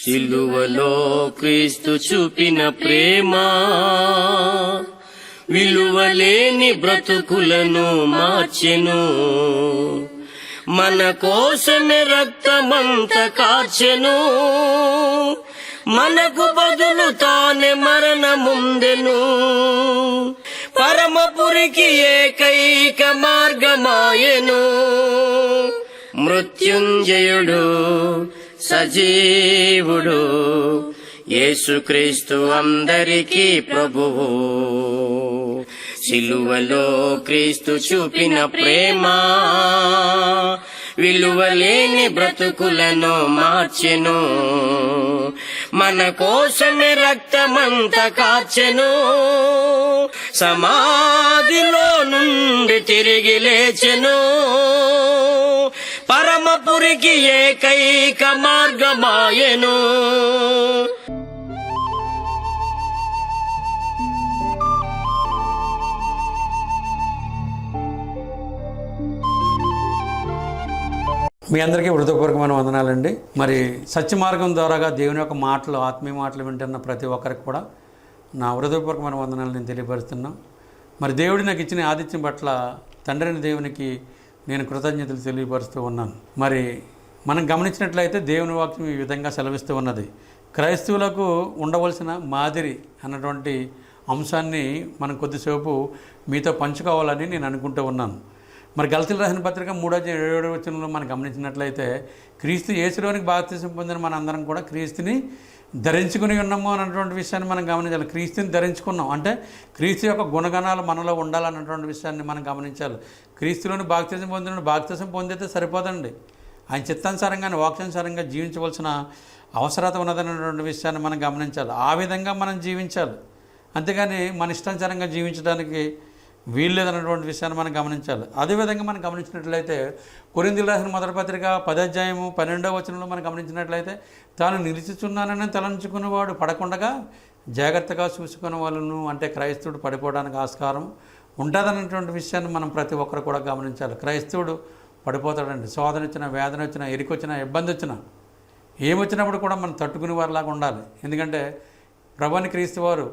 సిలువలో క్రీస్తు చూపిన ప్రేమ విలువలేని బ్రతుకులను మార్చెను. మన కోసమే రక్తమంత కార్చెను. మనకు బదులు తానే మరణముందెను. పరమపురికి ఏకైక మార్గమాయెను. మృత్యుంజయుడు సజీవుడు యేసుక్రీస్తు అందరికీ ప్రభువు. సిలువలో క్రీస్తు చూపిన ప్రేమ విలువలేని బ్రతుకులను మార్చెను. మన కోసమే రక్తమంత కార్చెను. సమాధిలో నుండి తిరిగి లేచెను. పరమపురికి ఏకైక మార్గమాయెను. మీ అందరికీ హృదయపూర్వకమైన వందనాలండి. మరి సత్య మార్గం ద్వారాగా దేవుని యొక్క మాటలు, ఆత్మీయ మాటలు వింటున్న ప్రతి ఒక్కరికి కూడా నా హృదయపూర్వకమైన వందనాలు నేను తెలియపరుస్తున్నాను. మరి దేవుడి నాకు ఇచ్చిన ఆతిథ్యం పట్ల తండ్రిని దేవునికి నేను కృతజ్ఞతలు తెలియపరుస్తూ ఉన్నాను. మరి మనం గమనించినట్లయితే దేవుని వాక్యం ఈ విధంగా సెలవిస్తూ ఉన్నది. క్రైస్తవులకు ఉండవలసిన మాదిరి అన్నటువంటి అంశాన్ని మనం కొద్దిసేపు మీతో పంచుకోవాలని నేను అనుకుంటూ ఉన్నాను. మరి గలతీయులకు రాసిన పత్రిక 3:7 మనం గమనించినట్లయితే క్రీస్తు యేసులోనికి బాప్తిసం పొందిన మన అందరం కూడా క్రీస్తుని ధరించుకుని ఉన్నాము అన్నటువంటి విషయాన్ని మనం గమనించాలి. క్రీస్తుని ధరించుకున్నాం అంటే క్రీస్తు యొక్క గుణగణాలు మనలో ఉండాలన్నటువంటి విషయాన్ని మనం గమనించాలి. క్రీస్తులోని బాప్తిసం పొందిన బాప్తిసం పొందితే సరిపోదండి. ఆయన చిత్తానుసారంగా వాక్యానుసారంగా జీవించవలసిన అవసరత ఉన్నదన్నటువంటి విషయాన్ని మనం గమనించాలి. ఆ విధంగా మనం జీవించాలి. అంతేగాని మన ఇష్టానుసారంగా జీవించడానికి వీల్లేదన్నటువంటి విషయాన్ని మనం గమనించాలి. అదేవిధంగా మనం గమనించినట్లయితే కొరింథీయులకు రాసిన మొదటి పత్రిక 10:12 మనం గమనించినట్లయితే తాను నిలిచిచున్నానని తలంచుకునేవాడు పడకుండగా జాగ్రత్తగా చూసుకునే వాళ్ళను, అంటే క్రైస్తవుడు పడిపోవడానికి ఆస్కారం ఉంటుందన్నటువంటి విషయాన్ని మనం ప్రతి ఒక్కరు కూడా గమనించాలి. క్రైస్తవుడు పడిపోతాడండి. శోధన వచ్చినా, వేదన వచ్చినా, ఎరికొచ్చినా, ఇబ్బంది వచ్చినా, ఏమొచ్చినప్పుడు కూడా మనం తట్టుకునే వారిలాగా ఉండాలి. ఎందుకంటే ప్రభువుని క్రీస్తు వారు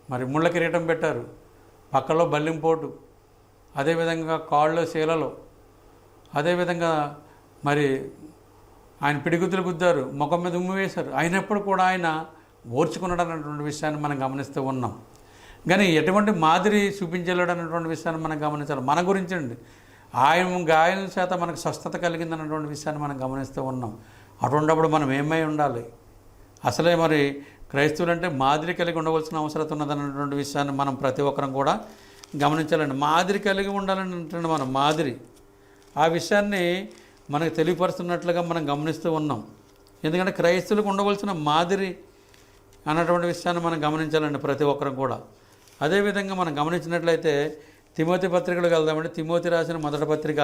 మరి ముళ్ళ కిరీటం పెట్టారు, పక్కలో బల్లింపోటు, అదేవిధంగా కాళ్ళలో శీలలో, అదేవిధంగా మరి ఆయన పిడిగుద్దులు గుద్దారు, ముఖం మీద ఉమ్మి వేశారు. అయినప్పుడు కూడా ఆయన ఓర్చుకున్నాడు అన్నటువంటి విషయాన్ని మనం గమనిస్తూ ఉన్నాం. కానీ ఎటువంటి మాదిరి చూపించలేడు అన్నటువంటి విషయాన్ని మనం గమనించాలి. మన గురించండి ఆయన గాయం చేత మనకు స్వస్థత కలిగిందన్నటువంటి విషయాన్ని మనం గమనిస్తూ ఉన్నాం. అటువంటిప్పుడు మనం ఏమై ఉండాలి? అసలే మరి క్రైస్తవులు అంటే మాదిరి కలిగి ఉండవలసిన అవసరం ఉన్నదన్నటువంటి విషయాన్ని మనం ప్రతి ఒక్కరం కూడా గమనించాలండి. మాదిరి కలిగి ఉండాలని అంటే మనం మాదిరి ఆ విషయాన్ని మనకు తెలియపరుస్తున్నట్లుగా మనం గమనిస్తూ ఉన్నాం. ఎందుకంటే క్రైస్తవులకు ఉండవలసిన మాదిరి అన్నటువంటి విషయాన్ని మనం గమనించాలండి ప్రతి ఒక్కరం కూడా. అదేవిధంగా మనం గమనించినట్లయితే తిమోతి పత్రికలకు వెళ్దామండి. తిమోతి రాసిన మొదటి పత్రిక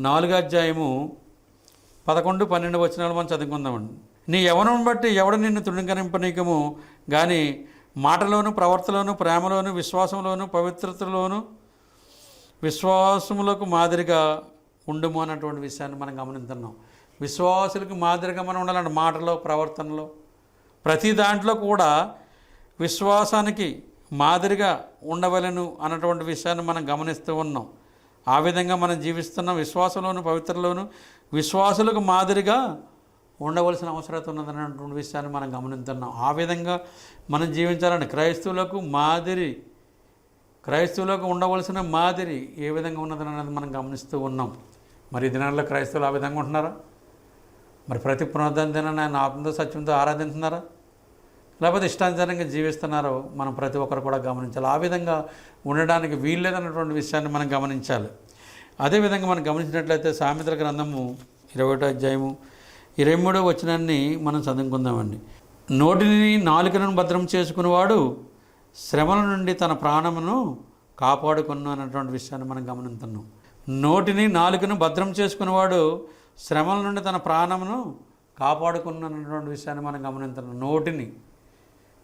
4:11-12 మనం చదువుకుందామండి. నీ యవ్వనం బట్టి ఎవడు నిన్ను తృణీకరింపనీకము కానీ మాటలోను, ప్రవర్తలోను, ప్రేమలోను, విశ్వాసంలోను, పవిత్రతలోను, విశ్వాసములకు మాదిరిగా ఉండుము అన్నటువంటి విషయాన్ని మనం గమనిస్తున్నాం. విశ్వాసులకు మాదిరిగా మనం ఉండాలంటే మాటలో, ప్రవర్తనలో, ప్రతి దాంట్లో కూడా విశ్వాసానికి మాదిరిగా ఉండవలెను అన్నటువంటి విషయాన్ని మనం గమనిస్తూ ఉన్నాం. ఆ విధంగా మనం జీవిస్తున్నాం. విశ్వాసంలోను, పవిత్రలోను, విశ్వాసులకు మాదిరిగా ఉండవలసిన అవసరం ఉన్నదన్నటువంటి విషయాన్ని మనం గమనిస్తున్నాం. ఆ విధంగా మనం జీవించాలంటే క్రైస్తవులకు మాదిరి, క్రైస్తవులకు ఉండవలసిన మాదిరి ఏ విధంగా ఉన్నదన్నది మనం గమనిస్తూ ఉన్నాం. మరి ఈ దినాల్లో క్రైస్తవులు ఆ విధంగా ఉంటున్నారా? మరి ప్రతి పునరుద్ధరణ దినాన్ని ఆయన ఆత్మతో సత్యంతో ఆరాధిస్తున్నారా? లేకపోతే ఇష్టానుసారంగా జీవిస్తున్నారో మనం ప్రతి ఒక్కరు కూడా గమనించాలి. ఆ విధంగా ఉండడానికి వీల్లేదన్నటువంటి విషయాన్ని మనం గమనించాలి. అదేవిధంగా మనం గమనించినట్లయితే సామెతల గ్రంథము 21:23 మనం చదువుకుందామండి. నోటిని, నాలుకను భద్రం చేసుకునేవాడు శ్రమల నుండి తన ప్రాణమును కాపాడుకును అన్నటువంటి విషయాన్ని మనం గమనిస్తున్నాం. నోటిని, నాలుకను భద్రం చేసుకునేవాడు శ్రమల నుండి తన ప్రాణమును కాపాడుకును అన్నటువంటి విషయాన్ని మనం గమనిస్తున్నాం.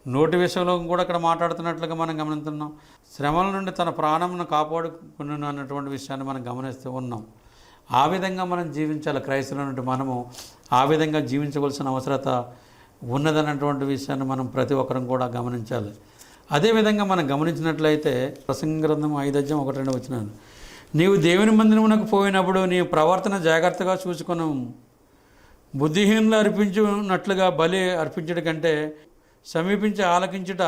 నోటి విషయంలో కూడా ఇక్కడ మాట్లాడుతున్నట్లుగా మనం గమనిస్తున్నాం. శ్రమల నుండి తన ప్రాణమును కాపాడుకును అన్నటువంటి విషయాన్ని మనం గమనిస్తూ ఉన్నాం. ఆ విధంగా మనం జీవించాలి. క్రైస్తవుల నుండి మనము ఆ విధంగా జీవించవలసిన అవసరత ఉన్నదన్నటువంటి విషయాన్ని మనం ప్రతి ఒక్కరం కూడా గమనించాలి. అదేవిధంగా మనం గమనించినట్లయితే ప్రసంగి గ్రంథం 5:1-2 వచనాలు, నీవు దేవుని మందిరమునకు పోయినప్పుడు నీ ప్రవర్తన జాగ్రత్తగా చూసుకొను. బుద్ధిహీనులు అర్పించున్నట్లుగా బలి అర్పించుట కంటే సమీపించి ఆలకించుట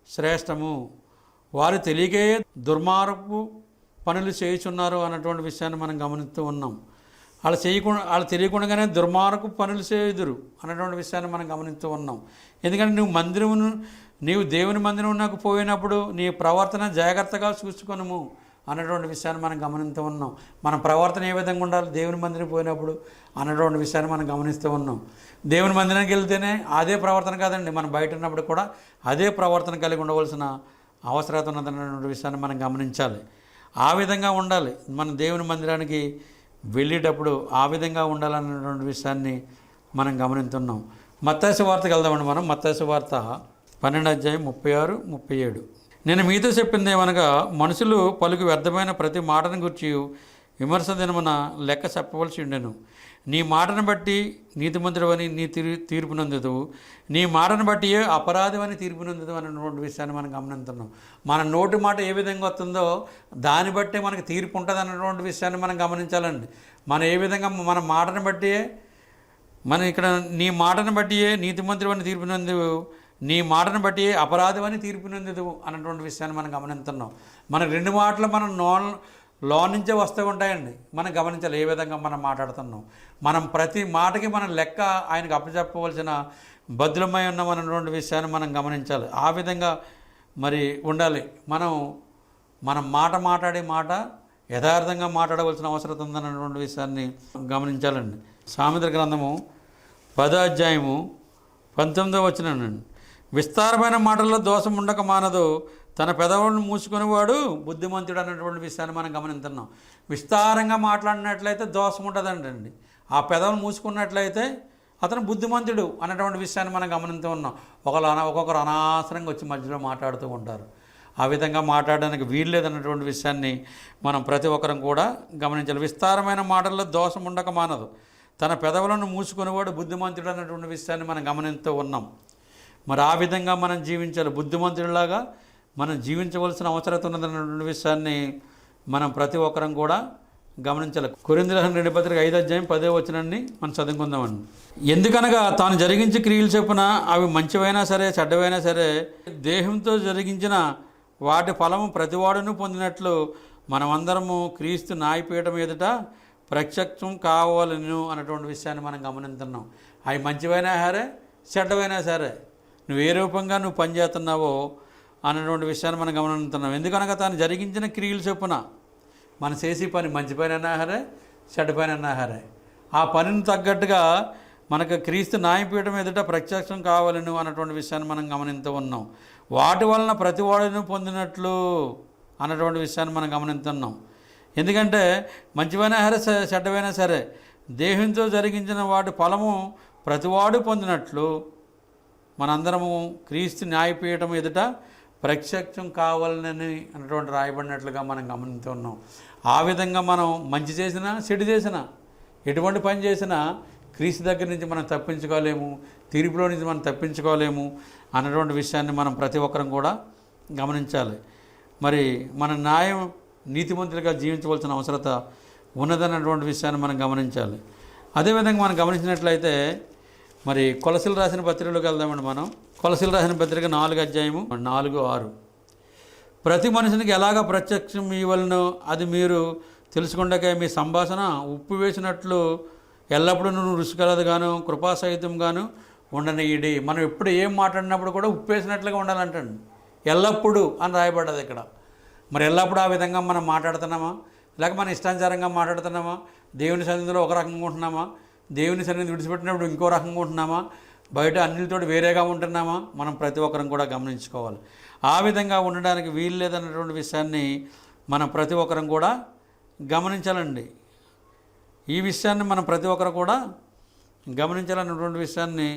శ్రేష్టము. వారు తెలియకే దుర్మార్గపు పనులు చేయుచున్నారు అన్నటువంటి విషయాన్ని మనం గమనిస్తూ ఉన్నాం. వాళ్ళు తెలియకుండానే దుర్మార్గపు పనులు చేయుదురు అన్నటువంటి విషయాన్ని మనం గమనిస్తూ ఉన్నాం. ఎందుకంటే నీవు దేవుని మందిరమునకు పోయినప్పుడు నీ ప్రవర్తన జాగ్రత్తగా చూసుకొనుము అన్నటువంటి విషయాన్ని మనం గమనిస్తూ ఉన్నాం. మన ప్రవర్తన ఏ విధంగా ఉండాలి దేవుని మందిరం పోయినప్పుడు అన్నటువంటి విషయాన్ని మనం గమనిస్తూ ఉన్నాం. దేవుని మందిరానికి వెళ్తేనే అదే ప్రవర్తన కాదండి, మనం బయట ఉన్నప్పుడు కూడా అదే ప్రవర్తన కలిగి ఉండవలసిన అవసరత ఉన్నదన్నటువంటి విషయాన్ని మనం గమనించాలి. ఆ విధంగా ఉండాలి. మన దేవుని మందిరానికి వెళ్ళేటప్పుడు ఆ విధంగా ఉండాలన్నటువంటి విషయాన్ని మనం గమనిస్తున్నాం. మత్తయి సువార్తకి వెళ్దామండి. మనం మత్తయి సువార్త 12:36-37. నేను మీతో చెప్పింది ఏమనగా, మనుషులు పలుకు వ్యర్థమైన ప్రతి మాటను గురించి విమర్శ దినమున లెక్క చెప్పవలసి ఉండెను. నీ మాటను బట్టి నీతిమంతుడవని నీ తీర్పు నొందుదువు, నీ మాటను బట్టి అపరాధమని తీర్పు నొందుదు అన్నటువంటి విషయాన్ని మనం గమనిస్తున్నాం. మన నోటి మాట ఏ విధంగా వస్తుందో దాన్ని బట్టే మనకు తీర్పు ఉంటుంది అన్నటువంటి విషయాన్ని మనం గమనించాలండి. మనం ఏ విధంగా మన మాటను బట్టి మనం ఇక్కడ నీ మాటను బట్టి నీతిమంతుడవని తీర్పు నొందువు, నీ మాటను బట్టి అపరాధమని తీర్పు నొందుదు అన్నటువంటి విషయాన్ని మనం గమనిస్తున్నాం. మన రెండు మాటలు మనం లో నుంచే వస్తూ ఉంటాయండి. మనం గమనించాలి ఏ విధంగా మనం మాట్లాడుతున్నాం. మనం ప్రతి మాటకి మనం లెక్క ఆయనకు అప్పచెప్పవలసిన బద్దులమై ఉన్నాం అన్నటువంటి విషయాన్ని మనం గమనించాలి. ఆ విధంగా మరి ఉండాలి. మనం మాట్లాడే మాట యథార్థంగా మాట్లాడవలసిన అవసరం ఉందన్నటువంటి విషయాన్ని గమనించాలండి. సామెతల గ్రంథము 10:19 వచనండి, విస్తారమైన మాటల్లో దోషం ఉండక మానదు, తన పెదవులను మూసుకునేవాడు బుద్ధిమంతుడు అన్నటువంటి విషయాన్ని మనం గమనిస్తున్నాం. విస్తారంగా మాట్లాడినట్లయితే దోషం ఉంటుందండి. ఆ పెదవులు మూసుకున్నట్లయితే అతను బుద్ధిమంతుడు అన్నటువంటి విషయాన్ని మనం గమనిస్తూ ఉన్నాం. ఒక్కొక్కరు అనవసరంగా వచ్చి మధ్యలో మాట్లాడుతూ ఉంటారు. ఆ విధంగా మాట్లాడడానికి వీలు లేదన్నటువంటి విషయాన్ని మనం ప్రతి ఒక్కరం కూడా గమనించాలి. విస్తారమైన మాటల్లో దోషం ఉండక మానదు, తన పెదవులను మూసుకునేవాడు బుద్ధిమంతుడు అన్నటువంటి విషయాన్ని మనం గమనిస్తూ ఉన్నాం. మరి ఆ విధంగా మనం జీవించాలి. బుద్ధిమంతుడిలాగా మనం జీవించవలసిన అవసరం ఉన్నదన్నటువంటి విషయాన్ని మనం ప్రతి ఒక్కరం కూడా గమనించాలి. కొరింథీయులకు 2 పత్రిక 5:10 వచనాన్ని మనం చదువుకుందామండి. ఎందుకనగా తాను జరిగించే క్రియలు చొప్పున అవి మంచివైనా సరే చెడ్డవైనా సరే దేహంతో జరిగించిన వాటి ఫలము ప్రతివాడును పొందినట్లు మనమందరము క్రీస్తు న్యాయపీఠం ఎదుట ప్రత్యక్షం కావాలను అన్నటువంటి విషయాన్ని మనం గమనిస్తున్నాం. అవి మంచివైనా సరే చెడ్డవైనా సరే నువ్వు ఏ రూపంగా నువ్వు పనిచేస్తున్నావో అన్నటువంటి విషయాన్ని మనం గమనిస్తున్నాం. ఎందుకనగా తాను జరిగించిన క్రియలు చొప్పున మనం చేసే పని మంచి పని అన్నా సరే చెడ్డ పని అన్నా సరే ఆ పనిని తగ్గట్టుగా మనకు క్రీస్తు న్యాయపీఠం ఎదుట ప్రత్యక్షం కావాలను అన్నటువంటి విషయాన్ని మనం గమనిస్తూ ఉన్నాం. వాటి వలన ప్రతివాడును పొందినట్లు అన్నటువంటి విషయాన్ని మనం గమనిస్తున్నాం. ఎందుకంటే మంచివైనా సరే చెడ్డవైనా సరే దేహంతో జరిగించిన వాటి ఫలము ప్రతివాడు పొందినట్లు మనందరము క్రీస్తు న్యాయపీఠం ఎదుట ప్రత్యక్షం కావాలని అన్నటువంటి రాయబడినట్లుగా మనం గమనిస్తున్నాం. ఆ విధంగా మనం మంచి చేసినా చెడు చేసినా ఎటువంటి పని చేసినా క్రీస్తు దగ్గర నుంచి మనం తప్పించుకోలేము, తీర్పులో నుంచి మనం తప్పించుకోలేము అన్నటువంటి విషయాన్ని మనం ప్రతి ఒక్కరం కూడా గమనించాలి. మరి మన న్యాయం నీతిమంతులుగా జీవించవలసిన అవసరత ఉన్నదన్నటువంటి విషయాన్ని మనం గమనించాలి. అదేవిధంగా మనం గమనించినట్లయితే మరి కొలసీలు రాసిన పత్రికలోకి వెళ్దామండి. మనం కొలసీలు రాసిన పత్రిక 4:4-6 ప్రతి మనుషునికి ఎలాగ ప్రత్యక్షం ఇవ్వలను అది మీరు తెలుసుకుండకే మీ సంభాషణ ఉప్పు వేసినట్లు ఎల్లప్పుడూ నువ్వు రుచికలదుగాను కృపాసహితంగాను ఉండనియ్యడి. మనం ఎప్పుడు ఏం మాట్లాడినప్పుడు కూడా ఉప్పు వేసినట్లుగా ఉండాలంటండి. ఎల్లప్పుడూ అని రాయబడ్డది ఇక్కడ. మరి ఎల్లప్పుడూ ఆ విధంగా మనం మాట్లాడుతున్నామా, లేక మన ఇష్టానుసారంగా మాట్లాడుతున్నామా, దేవుని సన్నిధిలో ఒక రకంగా ఉంటున్నామా, దేవుని సన్నిధి విడిచిపెట్టినప్పుడు ఇంకో రకంగా ఉంటున్నామా, బయట అన్నిటితో వేరేగా ఉంటున్నామా, మనం ప్రతి ఒక్కరం కూడా గమనించుకోవాలి. ఆ విధంగా ఉండడానికి వీలు లేదన్నటువంటి విషయాన్ని మనం ప్రతి ఒక్కరం కూడా గమనించాలండి. ఈ విషయాన్ని మనం ప్రతి ఒక్కరు కూడా గమనించాలన్నటువంటి విషయాన్ని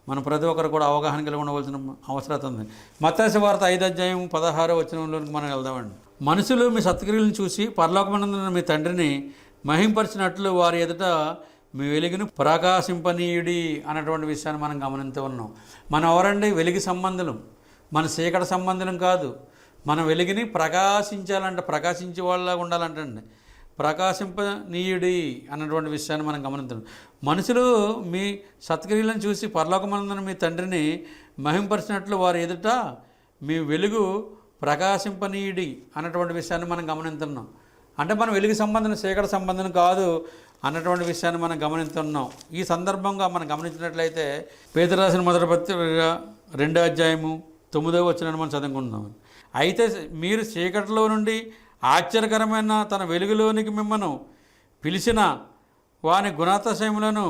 మనం ప్రతి ఒక్కరు కూడా అవగాహన కలిగి ఉండవలసిన అవసరం ఉంది. మత్తయి సువార్త 5:16 వచనంలోకి మనం వెళ్దామండి. మనుషులు మీ సత్క్రియలను చూసి పరలోకమందున్న మీ తండ్రిని మహింపరిచినట్లు వారి ఎదుట మీ వెలుగును ప్రకాశింపనీయుడి అన్నటువంటి విషయాన్ని మనం గమనిస్తూ ఉన్నాం. మనం ఎవరండి? వెలుగు సంబంధులు, మన చీకటి సంబంధులం కాదు. మన వెలుగుని ప్రకాశించాలంటే, ప్రకాశించే వాళ్ళలాగా ఉండాలంటండి. ప్రకాశింపనీయుడి అన్నటువంటి విషయాన్ని మనం గమనించాలి. మనుషులు మీ సత్క్రియలను చూసి పరలోకమందున మీ తండ్రిని మహింపరిచినట్లు వారు ఎదుట మీ వెలుగు ప్రకాశింపనీయుడి అన్నటువంటి విషయాన్ని మనం గమనిస్తున్నాం. అంటే మనం వెలుగు సంబంధం, చీకటి సంబంధం కాదు అన్నటువంటి విషయాన్ని మనం గమనిస్తున్నాం. ఈ సందర్భంగా మనం గమనించినట్లయితే పేతురు రాసిన మొదటి పత్రిక 2వ అధ్యాయము 9వ వచనాన్ని మనం చదువుకుంటున్నాం. అయితే మీరు చీకటిలో నుండి ఆశ్చర్యకరమైన తన వెలుగులోనికి మిమ్మను పిలిచిన వాని గుణాతిశయములను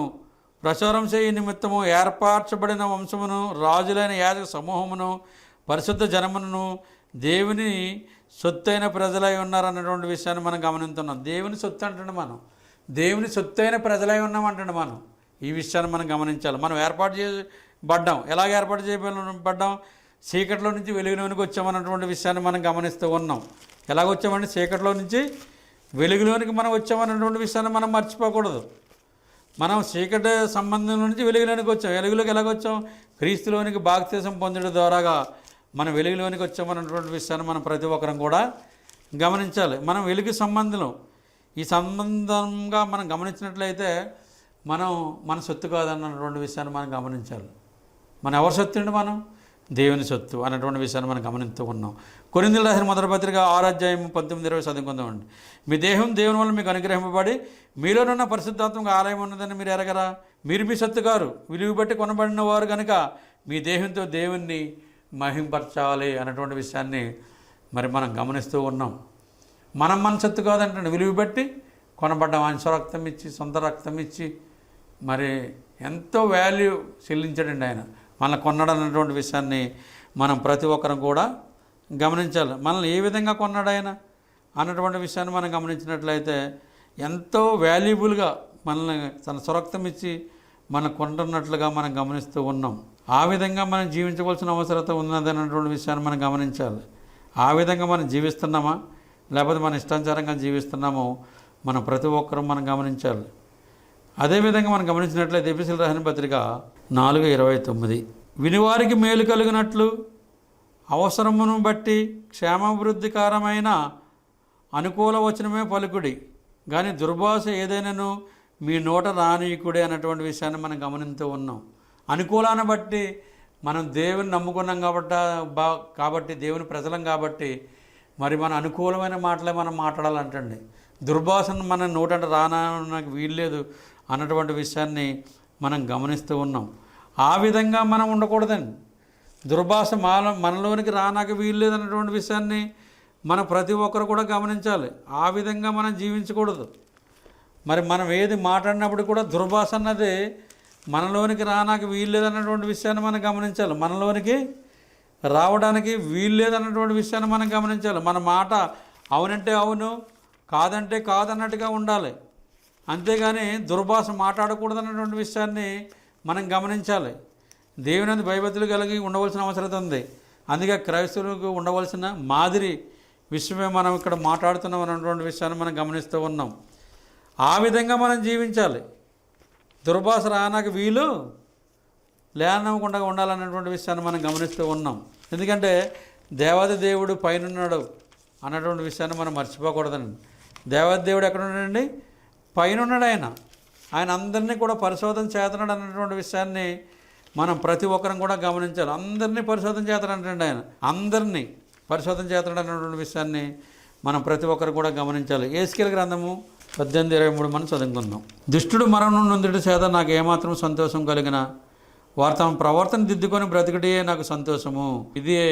ప్రచారం చేయ నిమిత్తము ఏర్పరచబడిన వంశమును, రాజులైన యాజక సమూహమును, పరిశుద్ధ జనమును, దేవుని సొత్తైన ప్రజలై ఉన్నారన్నటువంటి విషయాన్ని మనం గమనిస్తున్నాం. దేవుని సొత్తు అంటుండే మనం, దేవుని సొత్తైన ప్రజలై ఉన్నామంటుండే మనం. ఈ విషయాన్ని మనం గమనించాలి. మనం ఏర్పాటు చేయబడ్డాం. ఎలాగ ఏర్పాటు చేయబడ్డాం? చీకట్లో నుంచి వెలుగులోనికి వచ్చామన్నటువంటి విషయాన్ని మనం గమనిస్తూ ఉన్నాం. ఎలాగొచ్చామంటే చీకట్లో నుంచి వెలుగులోనికి మనం వచ్చామన్నటువంటి విషయాన్ని మనం మర్చిపోకూడదు. మనం చీకటి సంబంధం నుంచి వెలుగులోనికి వచ్చాం. వెలుగులోకి ఎలాగొచ్చాం? క్రీస్తులోనికి బాప్తిసం పొందడం ద్వారాగా మనం వెలుగులోనికి వచ్చామన్నటువంటి విషయాన్ని మనం ప్రతి ఒక్కరం కూడా గమనించాలి. మనం వెలుగు సంబంధం, ఈ సంబంధంగా మనం గమనించినట్లయితే మనం మన సొత్తు కాదన్నటువంటి విషయాన్ని మనం గమనించాలి. మనం ఎవరి సొత్తు అండి? మనం దేవుని సొత్తు అన్నటువంటి విషయాన్ని మనం గమనిస్తూ ఉన్నాం. కొరింథీయులకు రాసిన మొదటి పత్రిక 6వ అధ్యాయం 19-20 చదువుకుందామండి. మీ దేహం దేవుని వల్ల మీకు అనుగ్రహింపబడి మీలోనున్న పరిశుద్ధాత్మక ఆలయం ఉన్నదని మీరు ఎరగరా? మీరు మీ సొత్తు గారు, విలువ బట్టి కొనబడిన వారు కనుక మీ దేహంతో దేవుణ్ణి మహింపరచాలి అన్నటువంటి విషయాన్ని మరి మనం గమనిస్తూ ఉన్నాం. మనం మన సొత్తు కాదంటే విలువ బట్టి కొనబడ్డాం. ఆయన స్వరక్తం ఇచ్చి, సొంత రక్తం ఇచ్చి మరి ఎంతో వాల్యూ చెల్లించాడండి ఆయన. మనల్ని కొన్నాడు అన్నటువంటి విషయాన్ని మనం ప్రతి ఒక్కరం కూడా గమనించాలి. మనల్ని ఏ విధంగా కొన్నాడు ఆయన అన్నటువంటి విషయాన్ని మనం గమనించినట్లయితే ఎంతో వాల్యుబుల్గా మనల్ని తన స్వరక్తం ఇచ్చి మనం కొంటున్నట్లుగా మనం గమనిస్తూ ఉన్నాం. ఆ విధంగా మనం జీవించవలసిన అవసరత ఉన్నదన్నటువంటి విషయాన్ని మనం గమనించాలి. ఆ విధంగా మనం జీవిస్తున్నామా లేకపోతే మన ఇష్టానుసారంగా జీవిస్తున్నామో మనం ప్రతి ఒక్కరూ మనం గమనించాలి. అదేవిధంగా మనం గమనించినట్లయితే ఎఫెసీయులకు రాసిన పత్రిక 4:29 వినివారికి మేలు కలిగినట్లు అవసరమును బట్టి క్షేమాభివృద్ధికరమైన అనుకూల వచనమే పలుకుడి, కానీ దుర్భాష ఏదైనాను మీ నోట రానీయకుడే అన్నటువంటి విషయాన్ని మనం గమనిస్తూ ఉన్నాం. అనుకూలాన్ని బట్టి మనం దేవుని నమ్ముకున్నాం కాబట్టి దేవుని ప్రజలం కాబట్టి మరి మన అనుకూలమైన మాటలే మనం మాట్లాడాలంటండి. దుర్భాషను మన నోటంట రానడానికి వీల్లేదు అన్నటువంటి విషయాన్ని మనం గమనిస్తూ ఉన్నాం. ఆ విధంగా మనం ఉండకూడదండి. దుర్భాష మనలోనికి రానాక వీల్లేదు అన్నటువంటి విషయాన్ని మనం ప్రతి ఒక్కరు కూడా గమనించాలి. ఆ విధంగా మనం జీవించకూడదు. మరి మనం ఏది మాట్లాడినప్పుడు కూడా దుర్భాష అన్నది మనలోనికి రానాక వీల్లేదన్నటువంటి విషయాన్ని మనం గమనించాలి. మనలోనికి రావడానికి వీల్లేదన్నటువంటి విషయాన్ని మనం గమనించాలి. మన మాట అవునంటే అవును, కాదంటే కాదన్నట్టుగా ఉండాలి. అంతేగాని దుర్భాష మాట్లాడకూడదన్నటువంటి విషయాన్ని మనం గమనించాలి. దేవుని భయభక్తులు కలిగి ఉండవలసిన అవసరం ఉంది. అందుకే క్రైస్తవులకు ఉండవలసిన మాదిరి విషయమే మనం ఇక్కడ మాట్లాడుతున్నాం అన్నటువంటి విషయాన్ని మనం గమనిస్తూ ఉన్నాం. ఆ విధంగా మనం జీవించాలి. దుర్భాష రానాక వీలు లేనవ్వకుండా ఉండాలన్నటువంటి విషయాన్ని మనం గమనిస్తూ ఉన్నాం. ఎందుకంటే దేవాది దేవుడు పైనున్నాడు అన్నటువంటి విషయాన్ని మనం మర్చిపోకూడదండి. దేవాది దేవుడు ఎక్కడ ఉన్నాడండి? పైన ఉన్నాడు. ఆయన అందరినీ కూడా పరిశోధన చేస్తున్నాడు అన్నటువంటి విషయాన్ని మనం ప్రతి ఒక్కరం కూడా గమనించాలి. అందరినీ పరిశోధన చేస్తాడంటండి ఆయన. అందరినీ పరిశోధన చేస్తున్నాడు అన్నటువంటి విషయాన్ని మనం ప్రతి ఒక్కరు కూడా గమనించాలి. యేసీకేలు గ్రంథము 18:23 మనం చదువుకుందాం. దుష్టుడు మరణం నొందుట చేత నాకు ఏమాత్రం సంతోషం కలిగిన వారు తమ ప్రవర్తన దిద్దుకొని బ్రతికటే నాకు సంతోషము. ఇదే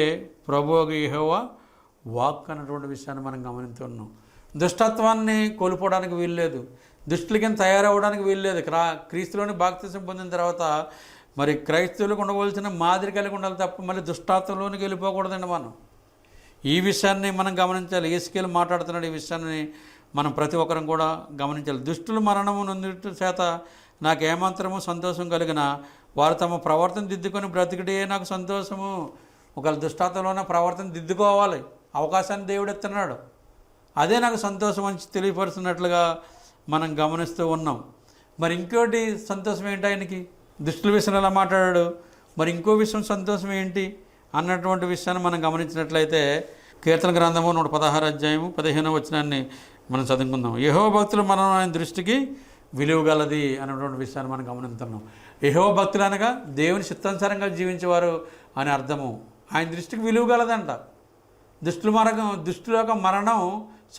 ప్రభువు యెహోవా వాక్ అన్నటువంటి విషయాన్ని మనం గమనిస్తున్నాం. దుష్టత్వాన్ని కోల్పోవడానికి వీల్లేదు. దుష్టుల కింద తయారవడానికి వీల్లేదు. క్రీస్తులోని బాప్తిసం పొందిన తర్వాత మరి క్రైస్తవులకు ఉండవలసిన మాదిరి కలిగి ఉండాలి తప్ప మళ్ళీ దుష్టాత్వంలోనికి వెళ్ళిపోకూడదండి. మనం ఈ విషయాన్ని మనం గమనించాలి. యేసీకేలు మాట్లాడుతున్నాడు. ఈ విషయాన్ని మనం ప్రతి ఒక్కరం కూడా గమనించాలి. దుష్టులు మరణము నొందుట చేత నాకు ఏమాత్రము సంతోషం కలిగిన వారు తమ ప్రవర్తన దిద్దుకొని బ్రతికిటే నాకు సంతోషము. ఒకవేళ దుష్టాత్వంలోనే ప్రవర్తన దిద్దుకోవాలి, అవకాశాన్ని దేవుడు ఇస్తున్నాడు. అదే నాకు సంతోషం అని తెలియపరుస్తున్నట్లుగా మనం గమనిస్తూ ఉన్నాం. మరి ఇంకోటి సంతోషం ఏంటి ఆయనకి? దుష్టుల విషయంలో ఎలా మాట్లాడాడు, మరి ఇంకో విషయం సంతోషం ఏంటి అన్నటువంటి విషయాన్ని మనం గమనించినట్లయితే కీర్తన గ్రంథము 116 అధ్యాయము 15వ వచనాన్ని మనం చదువుకుందాం. యెహోవా భక్తులు మనం ఆయన దృష్టికి విలువ గలది అన్నటువంటి విషయాన్ని మనం గమనిస్తున్నాం. యెహోవా భక్తులు అనగా దేవుని చిత్తానుసారంగా జీవించేవారు అని అర్థము. ఆయన దృష్టికి విలువ గలదంట. దుష్టుల యొక్క మరణం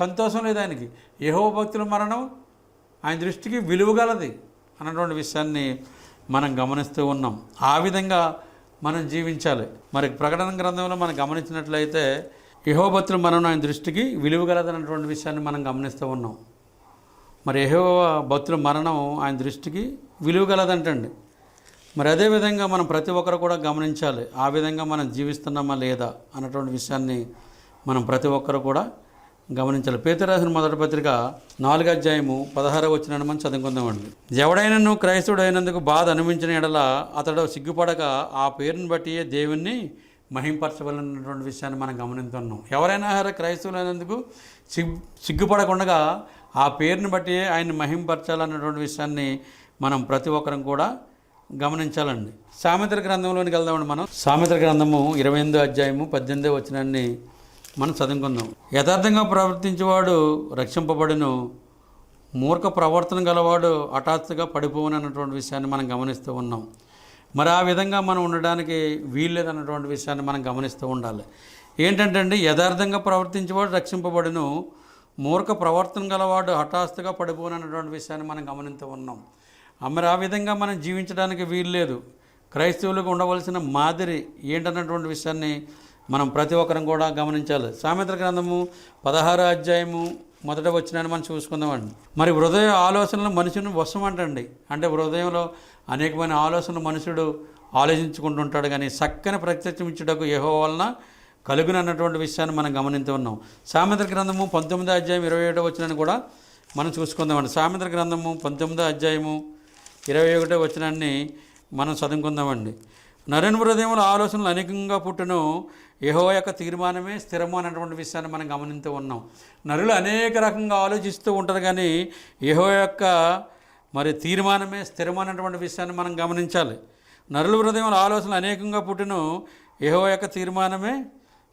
సంతోషం లేదు ఆయనకి. యెహోవా భక్తుల మరణం ఆయన దృష్టికి విలువ గలది అన్నటువంటి విషయాన్ని మనం గమనిస్తూ ఉన్నాం. ఆ విధంగా మనం జీవించాలి. మరి ప్రకటన గ్రంథంలో మనం గమనించినట్లయితే యెహోవా భక్తుల మరణం ఆయన దృష్టికి విలువ గలదన్నటువంటి విషయాన్ని మనం గమనిస్తూ ఉన్నాం. మరి యెహోవా భక్తుల మరణం ఆయన దృష్టికి విలువ గలదంటండి. మరి అదేవిధంగా మనం ప్రతి ఒక్కరు కూడా గమనించాలి. ఆ విధంగా మనం జీవిస్తున్నామా లేదా అన్నటువంటి విషయాన్ని మనం ప్రతి ఒక్కరు కూడా గమనించాలి. పేతురు రాసిన మొదటి పత్రిక 4వ అధ్యాయము 16వ వచనాన్ని మనం చదువుకుందామండి. ఎవడైనను క్రైస్తవుడు అయినందుకు బాధ అనుభవించిన ఎడల అతడు సిగ్గుపడక ఆ పేరుని బట్టి దేవుణ్ణి మహింపరచవలన్నటువంటి విషయాన్ని మనం గమనిస్తున్నాం. ఎవరైనా క్రైస్తవులు అయినందుకు సిగ్గుపడకుండా ఆ పేరుని బట్టి ఆయన్ని మహింపరచాలన్నటువంటి విషయాన్ని మనం ప్రతి ఒక్కరం కూడా గమనించాలండి. సామెతల గ్రంథంలోనికి వెళ్దామండి. మనం సామెతల గ్రంథము 28వ అధ్యాయము 18వ వచనాన్ని మనం చదువుకుందాం. యథార్థంగా ప్రవర్తించేవాడు రక్షింపబడును, మూర్ఖ ప్రవర్తన గలవాడు హఠాత్తుగా పడిపోవునన్నటువంటి విషయాన్ని మనం గమనిస్తూ ఉన్నాం. మరి ఆ విధంగా మనం ఉండడానికి వీల్లేదన్నటువంటి విషయాన్ని మనం గమనిస్తూ ఉండాలి. ఏంటంటే అండి, యథార్థంగా ప్రవర్తించేవాడు రక్షింపబడును, మూర్ఖ ప్రవర్తన గలవాడు హఠాత్తుగా పడిపోనన్నటువంటి విషయాన్ని మనం గమనిస్తూ ఉన్నాం. మరి ఆ విధంగా మనం జీవించడానికి వీల్లేదు. క్రైస్తవులకు ఉండవలసిన మాదిరి ఏంటన్నటువంటి విషయాన్ని మనం ప్రతి ఒక్కరం కూడా గమనించాలి. సామెతల గ్రంథము 16వ అధ్యాయము 1వ వచనాన్ని మనం చూసుకుందామండి. మరి హృదయ ఆలోచనలు మనుషుని వశం అంటండి. అంటే హృదయంలో అనేకమైన ఆలోచనలు మనుషుడు ఆలోచించుకుంటుంటాడు, కానీ చక్కని ప్రత్యక్షం ఇచ్చుటకు యెహోవా వలన కలుగునన్నటువంటి విషయాన్ని మనం గమనిస్తూ ఉన్నాం. సామెతల గ్రంథము 19వ అధ్యాయం 27వ వచనాన్ని కూడా మనం చూసుకుందామండి. సామెతల గ్రంథము 19వ అధ్యాయము 21వ వచనాన్ని మనం చదువుకుందామండి. నరుని హృదయంలో ఆలోచనలు అనేకంగా పుట్టును, యెహోవా యొక్క తీర్మానమే స్థిరము అన్నటువంటి విషయాన్ని మనం గమనిస్తూ ఉన్నాం. నరులు అనేక రకంగా ఆలోచిస్తూ ఉంటారు, కానీ యెహోవా యొక్క మరి తీర్మానమే స్థిరమైనటువంటి విషయాన్ని మనం గమనించాలి. నరుల హృదయంలో ఆలోచనలు అనేకంగా పుట్టును, యెహోవా యొక్క తీర్మానమే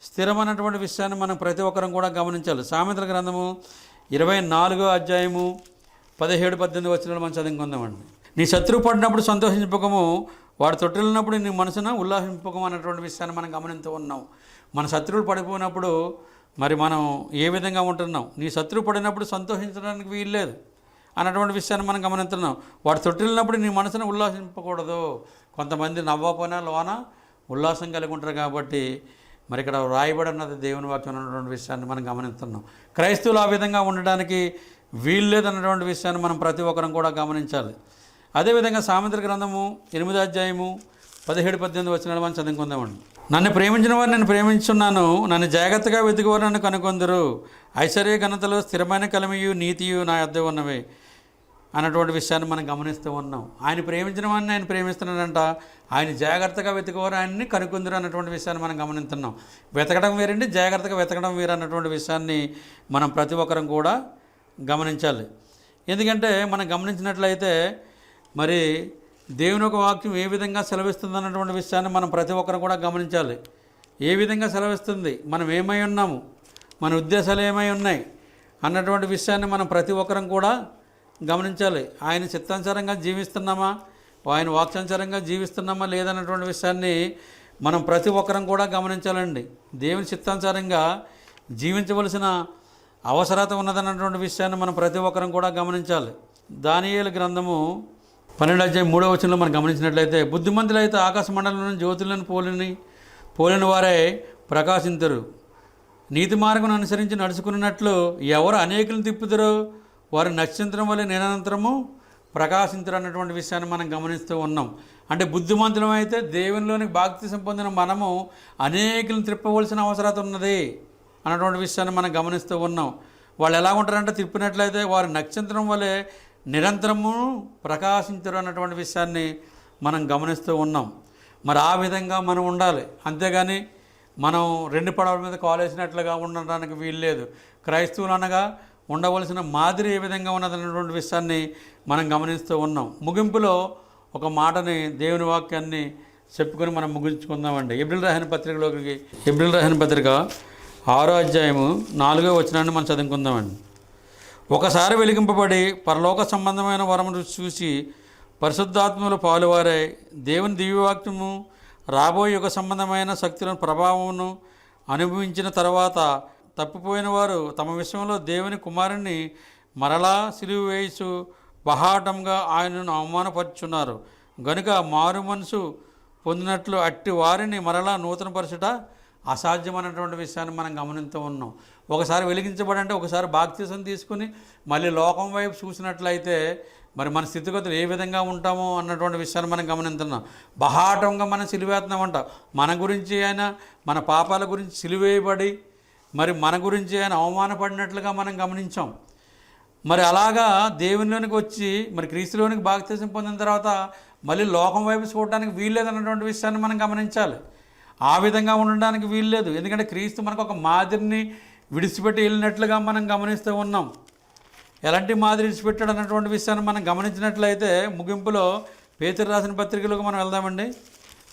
స్థిరమైనటువంటి విషయాన్ని మనం ప్రతి ఒక్కరం కూడా గమనించాలి. సామెతల గ్రంథము 24వ అధ్యాయము 17-18 వచనాలు మనం చదువుకుందామండి. నీ శత్రువు పడినప్పుడు సంతోషింపకము, వాడు తొట్టిల్లినప్పుడు నీ మనసున ఉల్లాసింపకం అన్నటువంటి విషయాన్ని మనం గమనిస్తూ ఉన్నాం. మన శత్రువులు పడిపోయినప్పుడు మరి మనం ఏ విధంగా ఉంటున్నాం? నీ శత్రువు పడినప్పుడు సంతోషించడానికి వీల్లేదు అన్నటువంటి విషయాన్ని మనం గమనిస్తున్నాం. వాడు తొట్టిల్లినప్పుడు నీ మనసున ఉల్లాసింపకూడదు. కొంతమంది నవ్వపోయినా లోన ఉల్లాసం కలిగి ఉంటారు. కాబట్టి మరి ఇక్కడ రాయబడి ఉన్నది దేవుని వాక్యం అన్నటువంటి విషయాన్ని మనం గమనిస్తున్నాం. క్రైస్తవులు ఆ విధంగా ఉండడానికి వీల్లేదన్నటువంటి విషయాన్ని మనం ప్రతి ఒక్కరం కూడా గమనించాలి. అదేవిధంగా సామెతల గ్రంథము 8వ అధ్యాయము 17-18 వచనాలు మనం చదువుకుందామండి. నన్ను ప్రేమించిన వారు నేను ప్రేమించున్నాను, నన్ను జాగ్రత్తగా వెతుకువారు నన్ను కనుకొందరు, ఐశ్వర్య ఘనతలు స్థిరమైన కలిమియు నీతియు నా యొద్ద ఉన్నవి అన్నటువంటి విషయాన్ని మనం గమనిస్తూ ఉన్నాం. ఆయన ప్రేమించిన వారిని ఆయన ప్రేమిస్తున్నాడంట, ఆయన జాగ్రత్తగా వెతుకువారు ఆయన్ని కనుకొందరు అన్నటువంటి విషయాన్ని మనం గమనిస్తున్నాం. వెతకడం వేరండి, జాగ్రత్తగా వెతకడం వేరు అన్నటువంటి విషయాన్ని మనం ప్రతి ఒక్కరం కూడా గమనించాలి. ఎందుకంటే మనం గమనించినట్లయితే మరి దేవుని యొక్క వాక్యం ఏ విధంగా సెలవిస్తుంది అన్నటువంటి విషయాన్ని మనం ప్రతి ఒక్కరు కూడా గమనించాలి. ఏ విధంగా సెలవిస్తుంది, మనం ఏమై ఉన్నాము, మన ఉద్దేశాలు ఏమై ఉన్నాయి అన్నటువంటి విషయాన్ని మనం ప్రతి ఒక్కరం కూడా గమనించాలి. ఆయన చిత్తానుసారంగా జీవిస్తున్నామా, ఆయన వాక్యానుసారంగా జీవిస్తున్నామా లేదన్నటువంటి విషయాన్ని మనం ప్రతి ఒక్కరం కూడా గమనించాలండి. దేవుని చిత్తానుసారంగా జీవించవలసిన అవసరత ఉన్నదన్నటువంటి విషయాన్ని మనం ప్రతి ఒక్కరం కూడా గమనించాలి. దానియేలు గ్రంథము 12వ అధ్యాయం 3వ వచనంలో మనం గమనించినట్లయితే, బుద్ధిమంతులైతే ఆకాశ మండలంలోని జ్యోతులను పోలిన వారే ప్రకాశించరు, నీతి మార్గం అనుసరించి నడుచుకున్నట్లు ఎవరు అనేకులను తిప్పుతారో వారు నక్షత్రం వల్ల నిరంతరము ప్రకాశించరు అన్నటువంటి విషయాన్ని మనం గమనిస్తూ ఉన్నాం. అంటే బుద్ధిమంతులం అయితే దేవునిలోనికి బాప్తిసం పొందిన మనము అనేకులను తిప్పవలసిన అవసరం ఉన్నది అన్నటువంటి విషయాన్ని మనం గమనిస్తూ ఉన్నాం. వాళ్ళు ఎలా ఉంటారంటే తిప్పినట్లయితే వారు నక్షత్రం వలె నిరంతరము ప్రకాశించరు అన్నటువంటి విషయాన్ని మనం గమనిస్తూ ఉన్నాం. మరి ఆ విధంగా మనం ఉండాలి. అంతేగాని మనం 2 పడవల మీద కాలేసినట్లుగా ఉండడానికి వీల్లేదు. క్రైస్తవులు అనగా ఉండవలసిన మాదిరి ఏ విధంగా ఉన్నదన్నటువంటి విషయాన్ని మనం గమనిస్తూ ఉన్నాం. ముగింపులో ఒక మాటని దేవుని వాక్యాన్ని చెప్పుకొని మనం ముగించుకుందామండి. ఏప్రిల్ రాసిన పత్రికలోకి ఏప్రిల్ రాసిన పత్రిక 6వ అధ్యాయము 4వ వచనాన్ని మనం చదువుకుందామండి. ఒకసారి వెలిగింపబడి పరలోక సంబంధమైన వరమును చూసి పరిశుద్ధాత్మలో పాలువారై దేవుని దివ్యవాక్యము రాబోయే యుగ సంబంధమైన శక్తులను ప్రభావమును అనుభవించిన తర్వాత తప్పిపోయిన వారు తమ విషయంలో దేవుని కుమారుని మరలా సిలువ వేయిచు బహాటంగా ఆయనను అవమానపరుచున్నారు. గనుక మారు మనసు పొందినట్లు అట్టి వారిని మరలా నూతనపరచుట అసాధ్యమైనటువంటి విషయాన్ని మనం గమనిస్తూ ఉన్నాం. ఒకసారి వెలిగించబడంటే ఒకసారి బాప్తిసం తీసుకుని మళ్ళీ లోకం వైపు చూసినట్లయితే మరి మన స్థితిగతులు ఏ విధంగా ఉంటామో అన్నటువంటి విషయాన్ని మనం గమనిస్తున్నాం. బహాటంగా మనం సిలువేస్తున్నామంట. మన గురించి ఆయన మన పాపాల గురించి సిలువేయబడి మరి మన గురించి ఆయన అవమానపడినట్లుగా మనం గమనించాం. మరి అలాగా దేవునిలోనికి వచ్చి మరి క్రీస్తులోనికి బాప్తిసం పొందిన తర్వాత మళ్ళీ లోకం వైపు చూడడానికి వీల్లేదన్నటువంటి విషయాన్ని మనం గమనించాలి. ఆ విధంగా ఉండడానికి వీల్లేదు. ఎందుకంటే క్రీస్తు మనకు ఒక మాదిరిని విడిచిపెట్టి వెళ్ళినట్లుగా మనం గమనిస్తూ ఉన్నాం. ఎలాంటి మాదిరి విడిచిపెట్టాడు అన్నటువంటి విషయాన్ని మనం గమనించినట్లయితే ముగింపులో పేతురు రాసిన పత్రికలకు మనం వెళ్దామండి.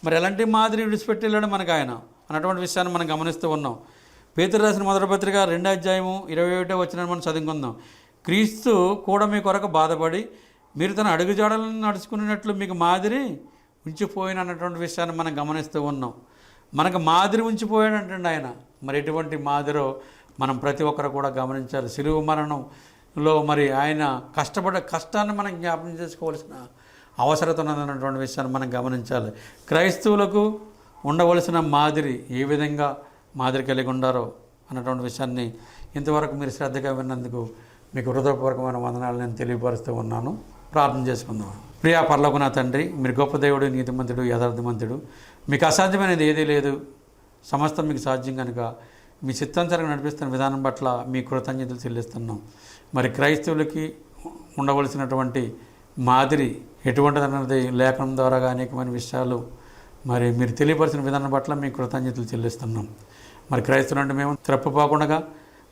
మరి ఎలాంటి మాదిరి విడిచిపెట్టి వెళ్ళాడు మనకు ఆయన అన్నటువంటి విషయాన్ని మనం గమనిస్తూ ఉన్నాం. పేతురు రాసిన మొదటి పత్రిక 2వ అధ్యాయము 21వ వచనాన్ని మనం చదువుకుందాం. క్రీస్తు కూడా మీ కొరకు బాధపడి మీరు తన అడుగుజాడలను నడుచుకున్నట్లు మీకు మాదిరి ఉంచిపోయిన అన్నటువంటి విషయాన్ని మనం గమనిస్తూ ఉన్నాం. మనకు మాదిరి ఉంచిపోయాడంటండి ఆయన. మరి ఎటువంటి మాదిరో మనం ప్రతి ఒక్కరు కూడా గమనించాలి. సిలువ మరణంలో మరి ఆయన కష్టపడే కష్టాన్ని మనం జ్ఞాపకం చేసుకోవాల్సిన అవసరత ఉన్నదన్నటువంటి విషయాన్ని మనం గమనించాలి. క్రైస్తవులకు ఉండవలసిన మాదిరి ఏ విధంగా మాదిరి కలిగి ఉండారో అన్నటువంటి విషయాన్ని ఇంతవరకు మీరు శ్రద్ధగా విన్నందుకు మీకు హృదయపూర్వకమైన వందనాలు నేను తెలియపరుస్తూ ఉన్నాను. ప్రార్థన చేసుకుందాం. ప్రియా పరలోకనా తండ్రి, మీరు గొప్ప దేవుడు, నీతిమంతుడు, యథార్థమంతుడు, మీకు అసాధ్యమైనది ఏదీ లేదు. సమస్తం మీకు సాధ్యం కనుక మీ చిత్తానుసారంగా నడిపిస్తున్న విధానం పట్ల మీ కృతజ్ఞతలు చెల్లిస్తున్నాం. మరి క్రైస్తవులకి ఉండవలసినటువంటి మాదిరి ఎటువంటిదన్నది లేఖనం ద్వారా అనేకమైన విషయాలు మరి మీరు తెలియపరిచిన విధానం పట్ల మీ కృతజ్ఞతలు చెల్లిస్తున్నాం. మరి క్రైస్తవులు అంటే మేము త్రప్పపోకుండా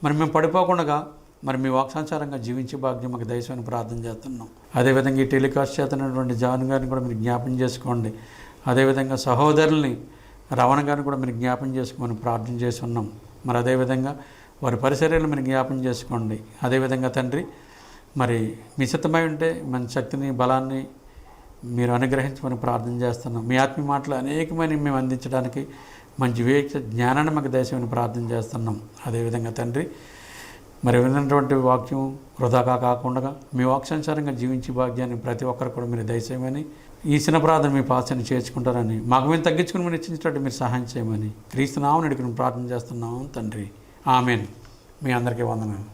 మరి మేము పడిపోకుండా మరి మీ వాక్సానుసారంగా జీవించే భాగ్యం మాకు దయచేయమని ప్రార్థన చేస్తున్నాం. అదేవిధంగా ఈ టెలికాస్ట్ చేస్తున్నటువంటి జాన్ గారిని కూడా మీరు జ్ఞాపం చేసుకోండి. అదేవిధంగా సహోదరుల్ని రవణ గారిని కూడా మీరు జ్ఞాపం చేసుకోమని ప్రార్థన చేసి ఉన్నాం. మరి అదేవిధంగా వారి పరిసరాలను మీరు జ్ఞాపం చేసుకోండి. అదేవిధంగా తండ్రి, మరి మీ చిత్తమై ఉంటే మన శక్తిని బలాన్ని మీరు అనుగ్రహించమని ప్రార్థన చేస్తున్నాం. మీ ఆత్మీయ మాటలు అనేకమైన మేము అందించడానికి మంచి వివేక జ్ఞానాన్ని మాకు దయచేయమని ప్రార్థన చేస్తున్నాం. అదేవిధంగా తండ్రి, మరి విన్నటువంటి వాక్యం వృధాగా కాకుండా మీ వాక్యానుసారంగా జీవించే భాగ్యాన్ని ప్రతి ఒక్కరు కూడా మీరు దయచేయమని, ఈ చిన్న ప్రార్థన మీ పాసాన్ని చేర్చుకుంటారని, మాకు మేము తగ్గించుకుని మీరు ఇచ్చినట్టు మీరు సహాయం చేయమని క్రీస్తు నామమున అడిగి ప్రార్థన చేస్తున్నాము తండ్రి. ఆమెన్. మీ అందరికీ వందనాలు.